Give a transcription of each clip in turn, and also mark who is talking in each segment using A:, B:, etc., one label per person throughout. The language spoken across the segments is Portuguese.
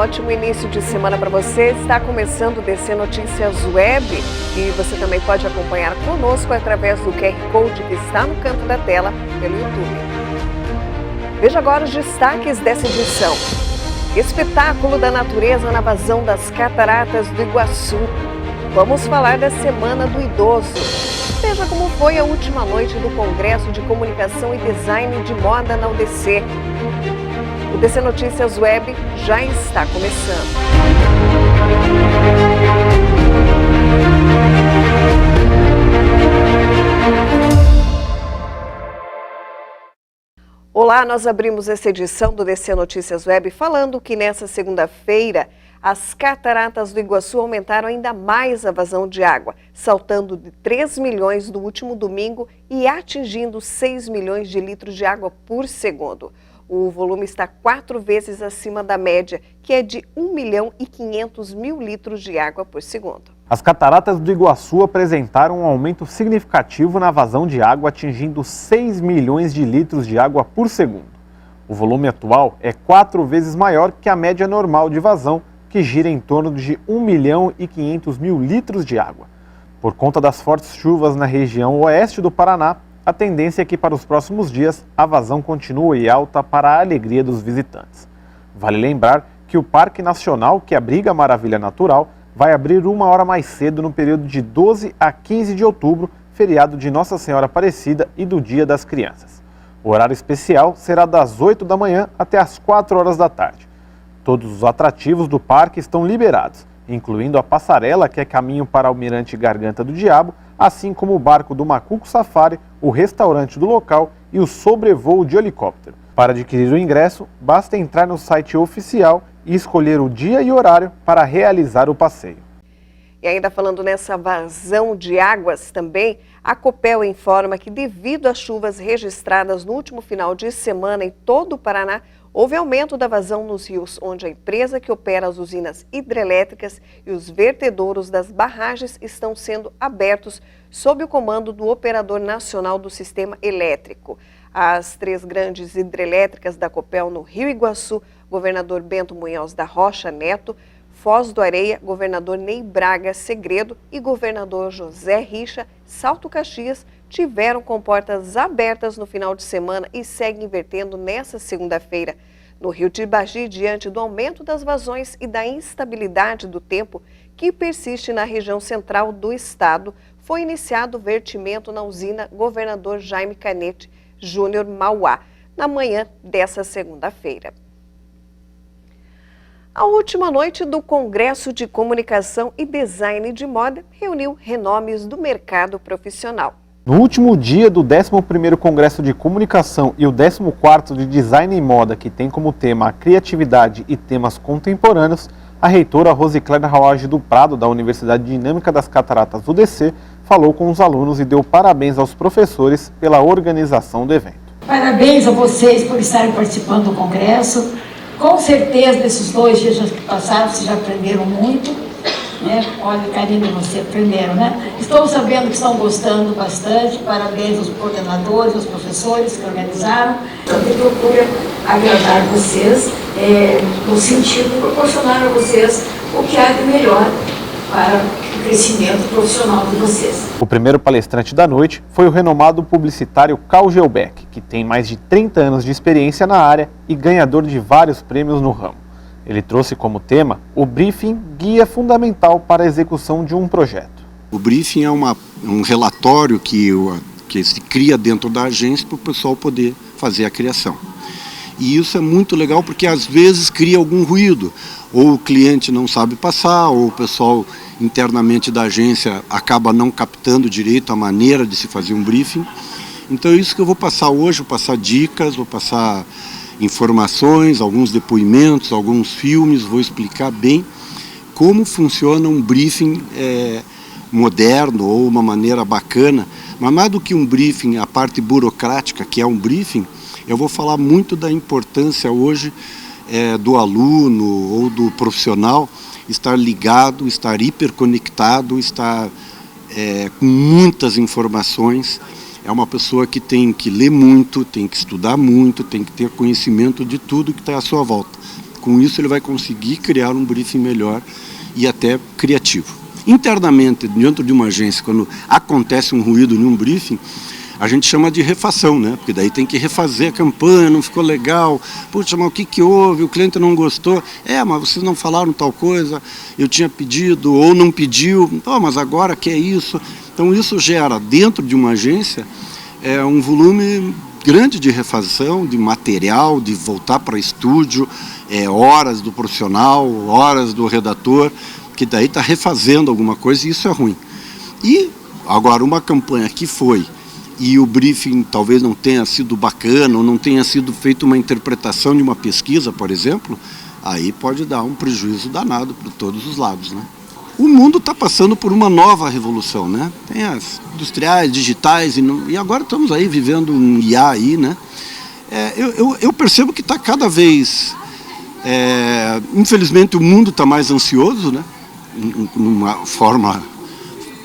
A: ótimo início de semana para você. Está começando o DC Notícias Web e você também pode acompanhar conosco através do QR Code que está no canto da tela pelo YouTube. Veja agora os destaques dessa edição. Espetáculo da natureza na vazão das Cataratas do Iguaçu. Vamos falar da Semana do Idoso. Veja como foi a última noite do Congresso de Comunicação e Design de Moda na UDC. O DC Notícias Web já está começando. Olá, nós abrimos essa edição do DC Notícias Web falando que nessa segunda-feira as Cataratas do Iguaçu aumentaram ainda mais a vazão de água, saltando de 3 milhões do último domingo e atingindo 6 milhões de litros de água por segundo. O volume está 4 vezes acima da média, que é de 1 milhão e 500 mil litros de água por segundo.
B: As Cataratas do Iguaçu apresentaram um aumento significativo na vazão de água, atingindo 6 milhões de litros de água por segundo. O volume atual é 4 vezes maior que a média normal de vazão, que gira em torno de 1 milhão e 500 mil litros de água. Por conta das fortes chuvas na região oeste do Paraná, a tendência é que para os próximos dias a vazão continue alta para a alegria dos visitantes. Vale lembrar que o Parque Nacional, que abriga a Maravilha Natural, vai abrir 1 hora mais cedo no período de 12 a 15 de outubro, feriado de Nossa Senhora Aparecida e do Dia das Crianças. O horário especial será das 8 da manhã até as 4 horas da tarde. Todos os atrativos do parque estão liberados, incluindo a passarela que é caminho para o Mirante Garganta do Diabo, assim como o barco do Macuco Safari, o restaurante do local e o sobrevoo de helicóptero. Para adquirir o ingresso, basta entrar no site oficial e escolher o dia e horário para realizar o passeio.
A: E ainda falando nessa vazão de águas também, a Copel informa que devido às chuvas registradas no último final de semana em todo o Paraná, houve aumento da vazão nos rios, onde a empresa que opera as usinas hidrelétricas e os vertedouros das barragens estão sendo abertos sob o comando do Operador Nacional do Sistema Elétrico. As 3 grandes hidrelétricas da Copel no Rio Iguaçu, Governador Bento Munhoz da Rocha Neto, Foz do Areia, Governador Ney Braga Segredo e Governador José Richa, Salto Caxias, tiveram com portas abertas no final de semana e seguem invertendo nessa segunda-feira. No Rio de Bagi, diante do aumento das vazões e da instabilidade do tempo que persiste na região central do estado, foi iniciado o vertimento na usina Governador Jaime Canete Júnior Mauá, na manhã dessa segunda-feira. A última noite do Congresso de Comunicação e Design de Moda reuniu renomes do mercado profissional.
B: No último dia do 11º Congresso de Comunicação e o 14º de Design e Moda, que tem como tema a criatividade e temas contemporâneos, a reitora Rosicléia Rawage do Prado, da Universidade Dinâmica das Cataratas UDC, falou com os alunos e deu parabéns aos professores pela organização do evento.
C: Parabéns a vocês por estarem participando do Congresso. Com certeza, nesses 2 dias que passaram, vocês já aprenderam muito. Olha, Karine, você aprenderam, né? Estou sabendo que estão gostando bastante. Parabéns aos coordenadores, aos professores que organizaram. Então, que procura agradar vocês, no sentido de proporcionar a vocês o que há de melhor para o crescimento profissional de vocês.
B: O primeiro palestrante da noite foi o renomado publicitário Carl Gelbeck, que tem mais de 30 anos de experiência na área e ganhador de vários prêmios no ramo. Ele trouxe como tema o briefing, guia fundamental para a execução de um projeto.
D: O briefing é um relatório que se cria dentro da agência para o pessoal poder fazer a criação. E isso é muito legal porque às vezes cria algum ruído, ou o cliente não sabe passar, ou o pessoal internamente da agência acaba não captando direito a maneira de se fazer um briefing. Então é isso que eu vou passar hoje, vou passar dicas, vou passar informações, alguns depoimentos, alguns filmes, vou explicar bem como funciona um briefing moderno ou uma maneira bacana. Mas mais do que um briefing, a parte burocrática que é um briefing, eu vou falar muito da importância hoje do aluno ou do profissional estar ligado, estar hiperconectado, estar com muitas informações. É uma pessoa que tem que ler muito, tem que estudar muito, tem que ter conhecimento de tudo que está à sua volta. Com isso ele vai conseguir criar um briefing melhor e até criativo. Internamente, dentro de uma agência, quando acontece um ruído em um briefing, a gente chama de refação, né? Porque daí tem que refazer a campanha, não ficou legal. Puxa, mas o que houve? O cliente não gostou. Mas vocês não falaram tal coisa, eu tinha pedido ou não pediu. Mas agora que é isso. Então isso gera, dentro de uma agência, um volume grande de refação, de material, de voltar para estúdio, horas do profissional, horas do redator, que daí está refazendo alguma coisa e isso é ruim. E agora uma campanha que foi e o briefing talvez não tenha sido bacana, ou não tenha sido feita uma interpretação de uma pesquisa, por exemplo, aí pode dar um prejuízo danado para todos os lados, né? O mundo está passando por uma nova revolução, né? Tem as industriais, digitais, e agora estamos aí vivendo um IA aí, né? Eu percebo que está cada vez... infelizmente o mundo está mais ansioso, né?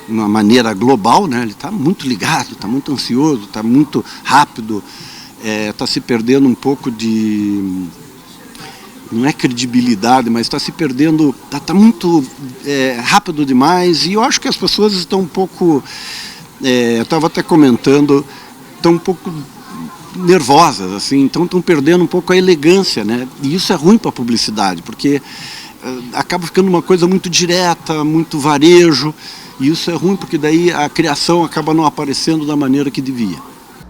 D: Uma maneira global, né? Ele está muito ligado, está muito ansioso, está muito rápido, está se perdendo um pouco de, não é credibilidade, mas está se perdendo, está muito rápido demais, e eu acho que as pessoas estão um pouco, eu estava até comentando, estão um pouco nervosas, assim, então estão perdendo um pouco a elegância, né? E isso é ruim para a publicidade, porque acaba ficando uma coisa muito direta, muito varejo. E isso é ruim porque daí a criação acaba não aparecendo da maneira que devia.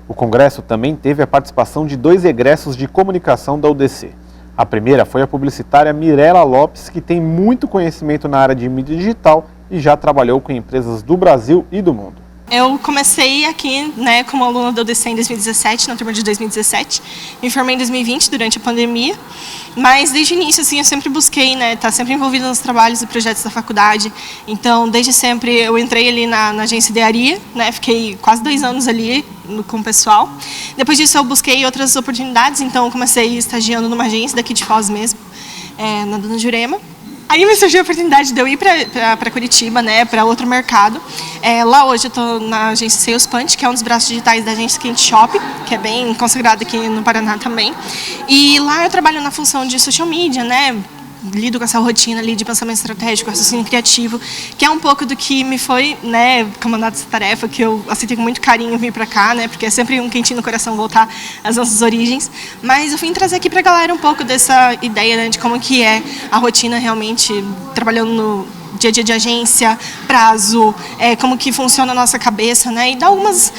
B: O congresso também teve a participação de 2 egressos de comunicação da UDC. A primeira foi a publicitária Mirela Lopes, que tem muito conhecimento na área de mídia digital e já trabalhou com empresas do Brasil e do mundo.
E: Eu comecei aqui, né, como aluna da UDC em 2017, na turma de 2017. Me formei em 2020, durante a pandemia. Mas, desde o início, assim, eu sempre busquei, né, estar sempre envolvida nos trabalhos e projetos da faculdade. Então, desde sempre, eu entrei ali na agência Idearia, né, fiquei quase 2 anos ali com o pessoal. Depois disso, eu busquei outras oportunidades. Então, eu comecei estagiando numa agência daqui de Foz mesmo, na Dona Jurema. Aí me surgiu a oportunidade de eu ir para Curitiba, né, para outro mercado. Lá hoje eu estou na agência Sales Punch, que é um dos braços digitais da agência Quente Shop, que é bem consagrado aqui no Paraná também. E lá eu trabalho na função de social media, né, lido com essa rotina ali de pensamento estratégico, raciocínio criativo, que é um pouco do que me foi, né, comandado essa tarefa, que eu aceitei com muito carinho vir para cá, né, porque é sempre um quentinho no coração voltar às nossas origens. Mas eu vim trazer aqui para a galera um pouco dessa ideia, né, de como que é a rotina realmente trabalhando no dia a dia de agência, prazo, como que funciona a nossa cabeça, né, e dar algumas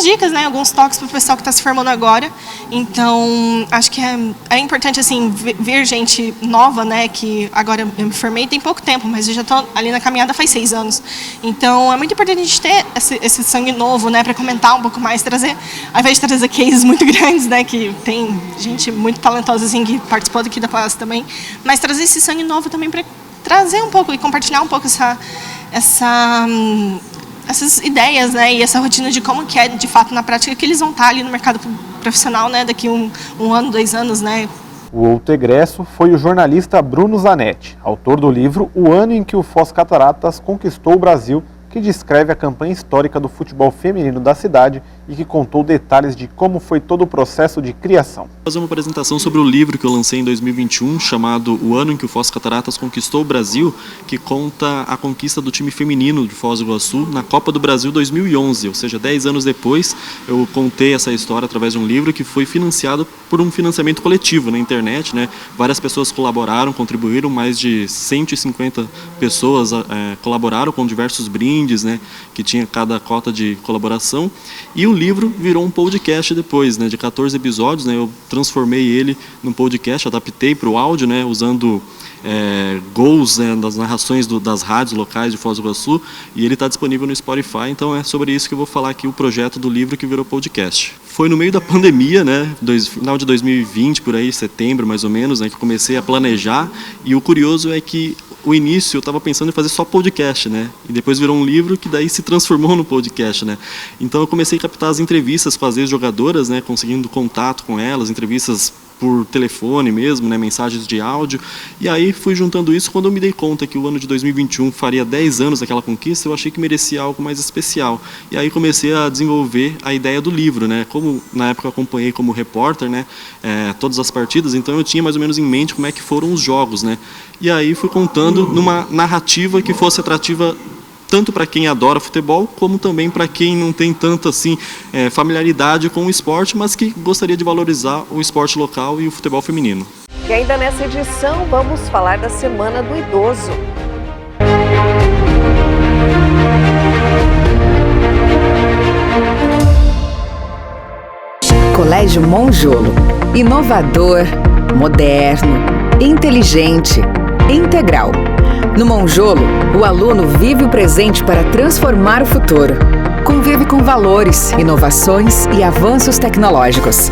E: dicas, né, alguns toques para o pessoal que está se formando agora. Então, acho que é importante, assim, ver gente nova, né, que agora eu me formei tem pouco tempo, mas eu já estou ali na caminhada faz 6 anos. Então, é muito importante a gente ter esse sangue novo, né, para comentar um pouco mais, trazer, ao invés de trazer cases muito grandes, né, que tem gente muito talentosa, assim, que participou daqui da classe também, mas trazer esse sangue novo também para trazer um pouco e compartilhar um pouco essas ideias, né, e essa rotina de como que é, de fato, na prática, que eles vão estar ali no mercado profissional, né, daqui um ano, 2 anos, né.
B: O outro egresso foi o jornalista Bruno Zanetti, autor do livro O Ano em que o Foz Cataratas Conquistou o Brasil, que descreve a campanha histórica do futebol feminino da cidade e que contou detalhes de como foi todo o processo de criação.
F: Vou fazer uma apresentação sobre o livro que eu lancei em 2021, chamado O Ano em que o Foz Cataratas Conquistou o Brasil, que conta a conquista do time feminino de Foz do Iguaçu na Copa do Brasil 2011, ou seja, 10 anos depois eu contei essa história através de um livro que foi financiado por um financiamento coletivo na internet, né? Várias pessoas colaboraram, contribuíram, mais de 150 pessoas colaboraram com diversos brindes, né, que tinha cada cota de colaboração, e o livro virou um podcast depois, né, de 14 episódios, né, eu transformei ele num podcast, adaptei para o áudio, né, usando gols, né, das narrações das rádios locais de Foz do Iguaçu, e ele está disponível no Spotify, então é sobre isso que eu vou falar aqui, o projeto do livro que virou podcast. Foi no meio da pandemia, né, final de 2020, por aí, setembro mais ou menos, né, que eu comecei a planejar, e o curioso é que o início eu estava pensando em fazer só podcast, né? E depois virou um livro que daí se transformou no podcast, né? Então eu comecei a captar as entrevistas com as ex-jogadoras, né? Conseguindo contato com elas, entrevistas por telefone mesmo, né, mensagens de áudio, e aí fui juntando isso. Quando eu me dei conta que o ano de 2021 faria 10 anos daquela conquista, eu achei que merecia algo mais especial, e aí comecei a desenvolver a ideia do livro, né, como na época eu acompanhei como repórter, né, todas as partidas, então eu tinha mais ou menos em mente como é que foram os jogos, né, e aí fui contando numa narrativa que fosse atrativa tanto para quem adora futebol, como também para quem não tem tanta assim, familiaridade com o esporte, mas que gostaria de valorizar o esporte local e o futebol feminino.
A: E ainda nessa edição, vamos falar da Semana do Idoso.
G: Colégio Monjolo. Inovador, moderno, inteligente, integral. No Monjolo, o aluno vive o presente para transformar o futuro. Convive com valores, inovações e avanços tecnológicos.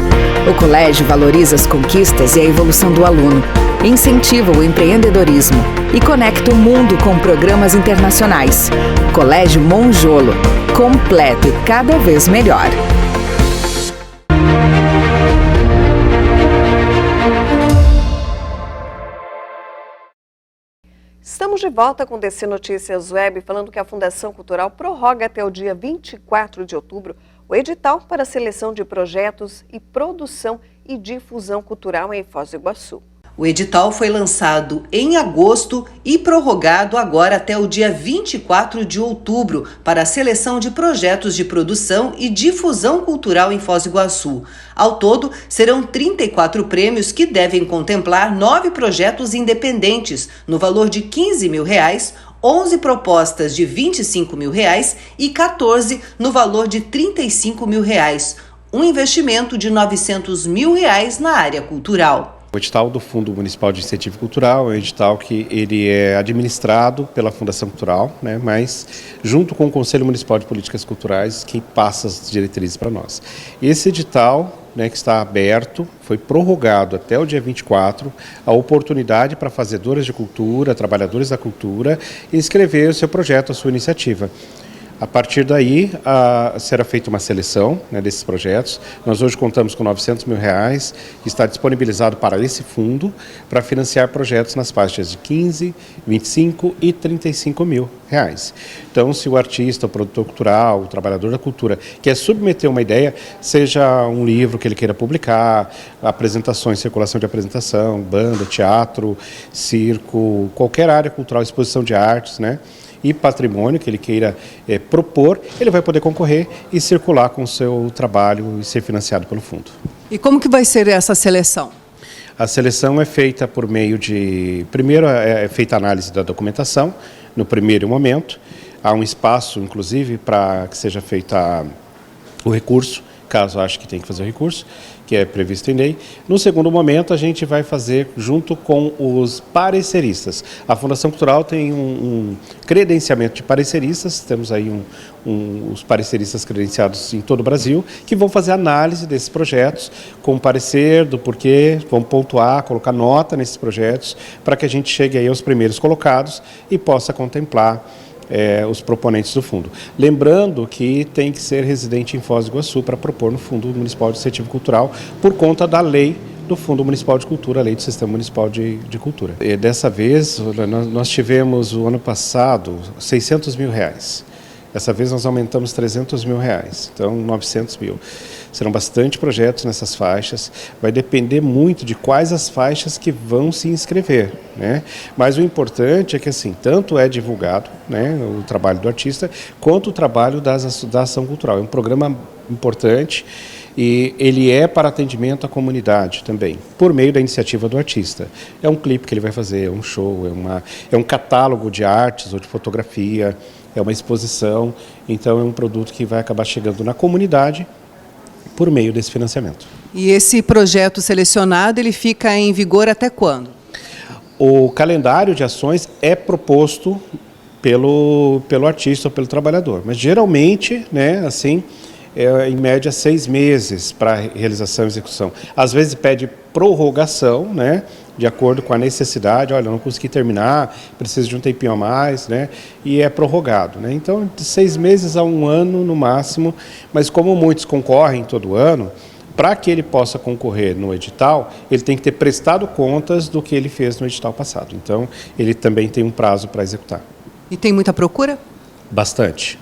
G: O colégio valoriza as conquistas e a evolução do aluno, incentiva o empreendedorismo e conecta o mundo com programas internacionais. Colégio Monjolo, completo e cada vez melhor.
A: Estamos de volta com DC Notícias Web, falando que a Fundação Cultural prorroga até o dia 24 de outubro o edital para a seleção de projetos e produção e difusão cultural em Foz do Iguaçu.
H: O edital foi lançado em agosto e prorrogado agora até o dia 24 de outubro para a seleção de projetos de produção e difusão cultural em Foz do Iguaçu. Ao todo, serão 34 prêmios que devem contemplar 9 projetos independentes, no valor de R$15 mil, 11 propostas de R$25 mil e 14 no valor de R$35 mil. Um investimento de R$900 mil na área cultural.
I: O edital do Fundo Municipal de Incentivo Cultural é um edital que ele é administrado pela Fundação Cultural, né, mas junto com o Conselho Municipal de Políticas Culturais, que passa as diretrizes para nós. Esse edital, né, que está aberto, foi prorrogado até o dia 24, a oportunidade para fazedoras de cultura, trabalhadores da cultura, inscrever o seu projeto, a sua iniciativa. A partir daí, será feita uma seleção, né, desses projetos. Nós hoje contamos com R$900 mil, que está disponibilizado para esse fundo, para financiar projetos nas faixas de 15, 25 e 35 mil reais. Então, se o artista, o produtor cultural, o trabalhador da cultura quer submeter uma ideia, seja um livro que ele queira publicar, apresentações, circulação de apresentação, banda, teatro, circo, qualquer área cultural, exposição de artes, né, e patrimônio que ele queira propor, ele vai poder concorrer e circular com o seu trabalho e ser financiado pelo fundo.
J: E como que vai ser essa seleção?
I: A seleção é feita por meio de... Primeiro é feita a análise da documentação, no primeiro momento. Há um espaço, inclusive, para que seja feito o recurso, caso ache que tem que fazer o recurso, que é previsto em lei. No segundo momento, a gente vai fazer junto com os pareceristas. A Fundação Cultural tem um credenciamento de pareceristas, temos aí os pareceristas credenciados em todo o Brasil, que vão fazer análise desses projetos, com parecer do porquê, vão pontuar, colocar nota nesses projetos, para que a gente chegue aí aos primeiros colocados e possa contemplar os proponentes do fundo. Lembrando que tem que ser residente em Foz do Iguaçu para propor no Fundo Municipal de Incentivo Cultural, por conta da lei do Fundo Municipal de Cultura, a lei do Sistema Municipal de Cultura. E dessa vez, nós tivemos o ano passado R$600 mil. Dessa vez nós aumentamos R$300 mil, então R$900 mil. Serão bastante projetos nessas faixas, vai depender muito de quais as faixas que vão se inscrever, né? Mas o importante é que assim, tanto é divulgado, né, o trabalho do artista, quanto o trabalho da ação cultural. É um programa importante e ele é para atendimento à comunidade também, por meio da iniciativa do artista. É um clipe que ele vai fazer, é um show, é um catálogo de artes ou de fotografia, é uma exposição, então é um produto que vai acabar chegando na comunidade por meio desse financiamento.
J: E esse projeto selecionado, ele fica em vigor até quando?
I: O calendário de ações é proposto pelo artista ou pelo trabalhador, mas geralmente, né, assim, em média 6 meses para realização e execução. Às vezes pede prorrogação, né, de acordo com a necessidade, olha, eu não consegui terminar, preciso de um tempinho a mais, né, e é prorrogado, né. Então, de 6 meses a 1 ano no máximo, mas como muitos concorrem todo ano, Para que ele possa concorrer no edital, ele tem que ter prestado contas do que ele fez no edital passado. Então, ele também tem um prazo para executar.
J: E tem muita procura?
I: Bastante.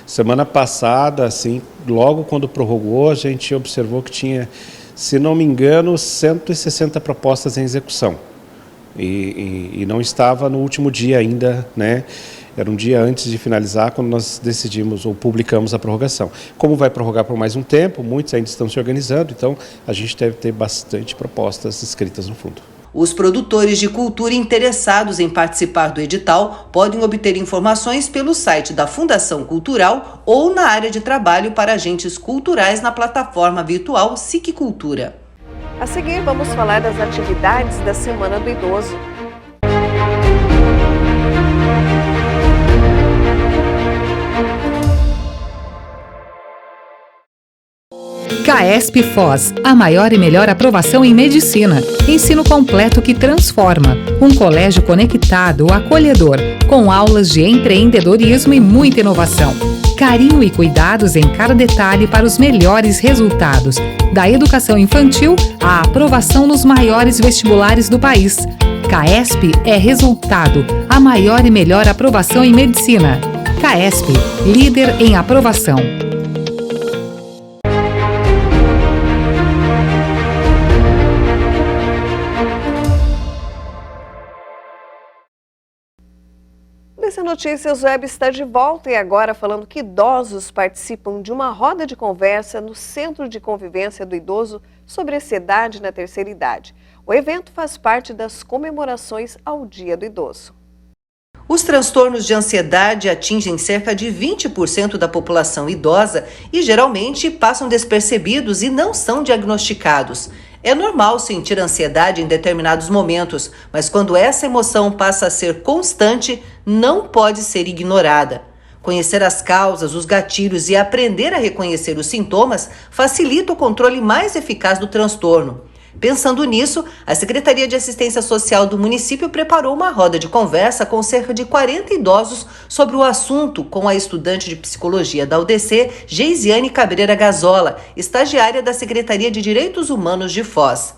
I: Semana passada, assim, logo quando prorrogou, a gente observou que tinha, se não me engano, 160 propostas em execução. E não estava no último dia ainda, né? Era um dia antes de finalizar, quando nós decidimos ou publicamos a prorrogação. Como vai prorrogar por mais um tempo, muitos ainda estão se organizando, então a gente deve ter bastante propostas escritas no fundo.
H: Os produtores de cultura interessados em participar do edital podem obter informações pelo site da Fundação Cultural ou na área de trabalho para agentes culturais na plataforma virtual SIC Cultura.
A: A seguir, vamos falar das atividades da Semana do Idoso.
K: CAESP Foz, a maior e melhor aprovação em medicina. Ensino completo que transforma. Um colégio conectado, acolhedor, com aulas de empreendedorismo e muita inovação. Carinho e cuidados em cada detalhe para os melhores resultados. Da educação infantil à aprovação nos maiores vestibulares do país. CAESP é resultado, a maior e melhor aprovação em medicina. CAESP, líder em aprovação.
A: DC Notícias Web está de volta e agora falando que idosos participam de uma roda de conversa no Centro de Convivência do Idoso sobre ansiedade na terceira idade. O evento faz parte das comemorações ao Dia do Idoso.
H: Os transtornos de ansiedade atingem cerca de 20% da população idosa e geralmente passam despercebidos e não são diagnosticados. É normal sentir ansiedade em determinados momentos, mas quando essa emoção passa a ser constante, não pode ser ignorada. Conhecer as causas, os gatilhos e aprender a reconhecer os sintomas facilita o controle mais eficaz do transtorno. Pensando nisso, a Secretaria de Assistência Social do município preparou uma roda de conversa com cerca de 40 idosos sobre o assunto, com a estudante de psicologia da UDC, Geisiane Cabreira Gazola, estagiária da Secretaria de Direitos Humanos de Foz.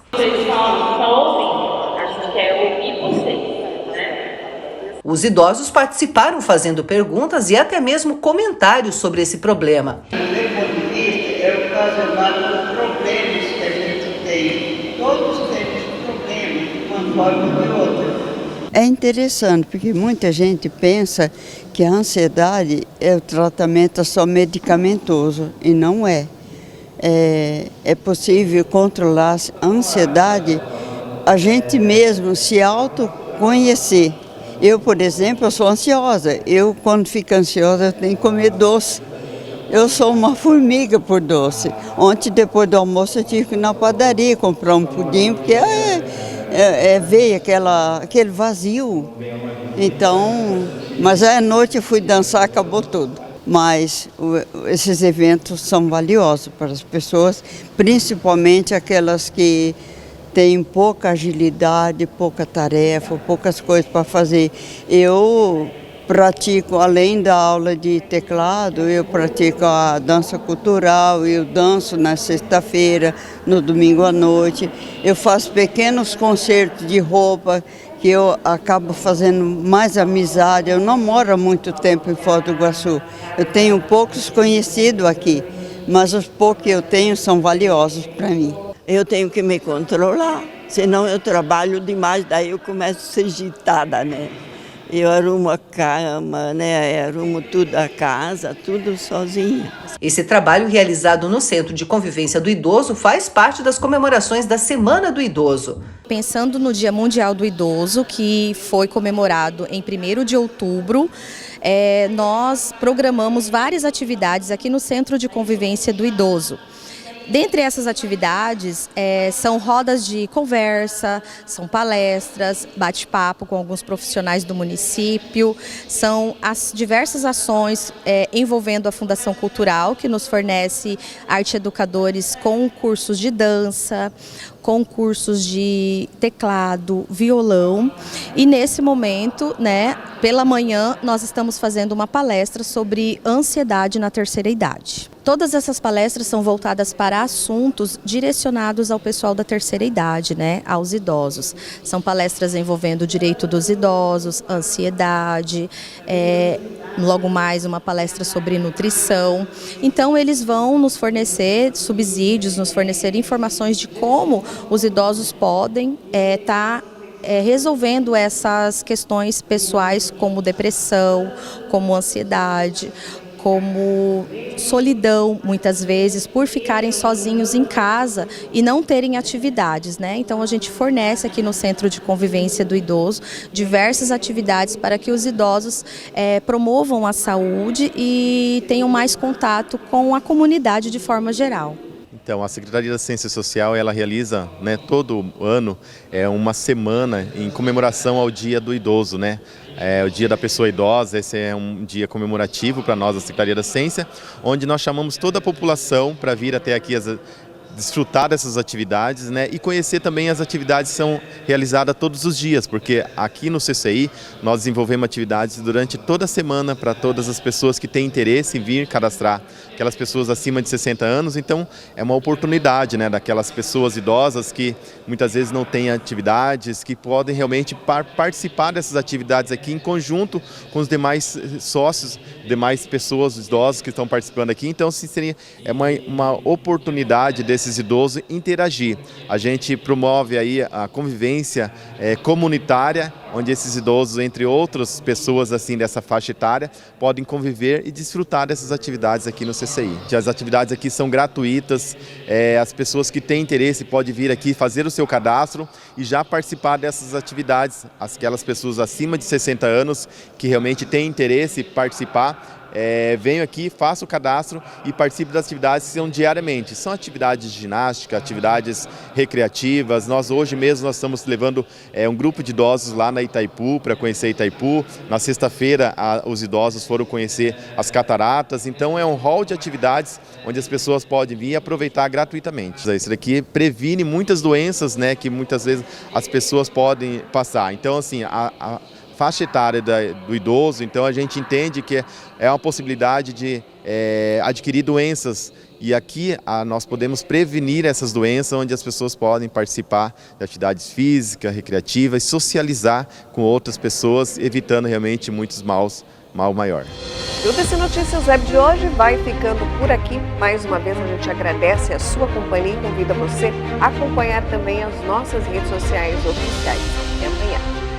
H: Os idosos participaram fazendo perguntas e até mesmo comentários sobre esse problema.
L: Do meu ponto de vista, é ocasionado por problemas que a gente tem. Todos temos problemas de uma forma ou de outra.
M: É interessante, porque muita gente pensa que a ansiedade é o tratamento só medicamentoso, e não é. É possível controlar a ansiedade, a gente mesmo se autoconhecer. Eu, por exemplo, eu sou ansiosa. Quando fico ansiosa, eu tenho que comer doce. Eu sou uma formiga por doce. Ontem, depois do almoço, eu tive que ir na padaria comprar um pudim, porque veio aquele vazio. Então, mas à noite eu fui dançar, acabou tudo. Mas esses eventos são valiosos para as pessoas, principalmente aquelas que têm pouca agilidade, pouca tarefa, poucas coisas para fazer. Eu pratico, além da aula de teclado, eu pratico a dança cultural, eu danço na sexta-feira, no domingo à noite. Eu faço pequenos concertos de roupa, que eu acabo fazendo mais amizade. Eu não moro há muito tempo em Foz do Iguaçu. Eu tenho poucos conhecidos aqui, mas os poucos que eu tenho são valiosos para mim.
N: Eu tenho que me controlar, senão eu trabalho demais, daí eu começo a ser agitada, né? Eu arrumo a cama, né? Arrumo tudo a casa, tudo sozinha.
H: Esse trabalho realizado no Centro de Convivência do Idoso faz parte das comemorações da Semana do Idoso.
O: Pensando no Dia Mundial do Idoso, que foi comemorado em 1º de outubro, nós programamos várias atividades aqui no Centro de Convivência do Idoso. Dentre essas atividades, são rodas de conversa, são palestras, bate-papo com alguns profissionais do município, são as diversas ações envolvendo a Fundação Cultural, que nos fornece arte-educadores com cursos de dança, com cursos de teclado, violão, e nesse momento, né, Pela manhã, nós estamos fazendo uma palestra sobre ansiedade na terceira idade. Todas essas palestras são voltadas para assuntos direcionados ao pessoal da terceira idade, né, aos idosos. São palestras envolvendo o direito dos idosos, ansiedade, logo mais uma palestra sobre nutrição. Então eles vão nos fornecer subsídios, nos fornecer informações de como os idosos podem estar resolvendo essas questões pessoais como depressão, como ansiedade, como solidão, muitas vezes, por ficarem sozinhos em casa e não terem atividades, né? Então a gente fornece aqui no Centro de Convivência do Idoso diversas atividades para que os idosos promovam a saúde e tenham mais contato com a comunidade de forma geral.
P: Então, a Secretaria da Assistência Social, ela realiza, né, todo ano uma semana em comemoração ao Dia do Idoso, né? O Dia da Pessoa Idosa, esse é um dia comemorativo para nós da Secretaria da Assistência, onde nós chamamos toda a população para vir até aqui desfrutar dessas atividades, né, e conhecer também as atividades que são realizadas todos os dias, porque aqui no CCI nós desenvolvemos atividades durante toda a semana para todas as pessoas que têm interesse em vir cadastrar, aquelas pessoas acima de 60 anos, então é uma oportunidade, né, daquelas pessoas idosas que muitas vezes não têm atividades, que podem realmente participar dessas atividades aqui em conjunto com os demais sócios, demais pessoas idosas que estão participando aqui, então sim, seria uma oportunidade desses idosos interagir. A gente promove aí a convivência comunitária, onde esses idosos, entre outras pessoas assim dessa faixa etária, podem conviver e desfrutar dessas atividades aqui no CCI. As atividades aqui são gratuitas, as pessoas que têm interesse podem vir aqui fazer o seu cadastro e já participar dessas atividades. Aquelas pessoas acima de 60 anos que realmente têm interesse em participar, venho aqui, faço o cadastro e participo das atividades que são diariamente. São atividades de ginástica, atividades recreativas. Nós hoje mesmo estamos levando um grupo de idosos lá na Itaipu para conhecer Itaipu. Na sexta-feira os idosos foram conhecer as cataratas. Então é um hall de atividades onde as pessoas podem vir e aproveitar gratuitamente. Isso daqui previne muitas doenças, né, que muitas vezes as pessoas podem passar. Então assim, a faixa etária do idoso, então a gente entende que é uma possibilidade de adquirir doenças e aqui nós podemos prevenir essas doenças, onde as pessoas podem participar de atividades físicas, recreativas, socializar com outras pessoas, evitando realmente muitos mal maior.
A: E o DC Notícias Web de hoje vai ficando por aqui. Mais uma vez a gente agradece a sua companhia e convida você a acompanhar também as nossas redes sociais oficiais. Até amanhã.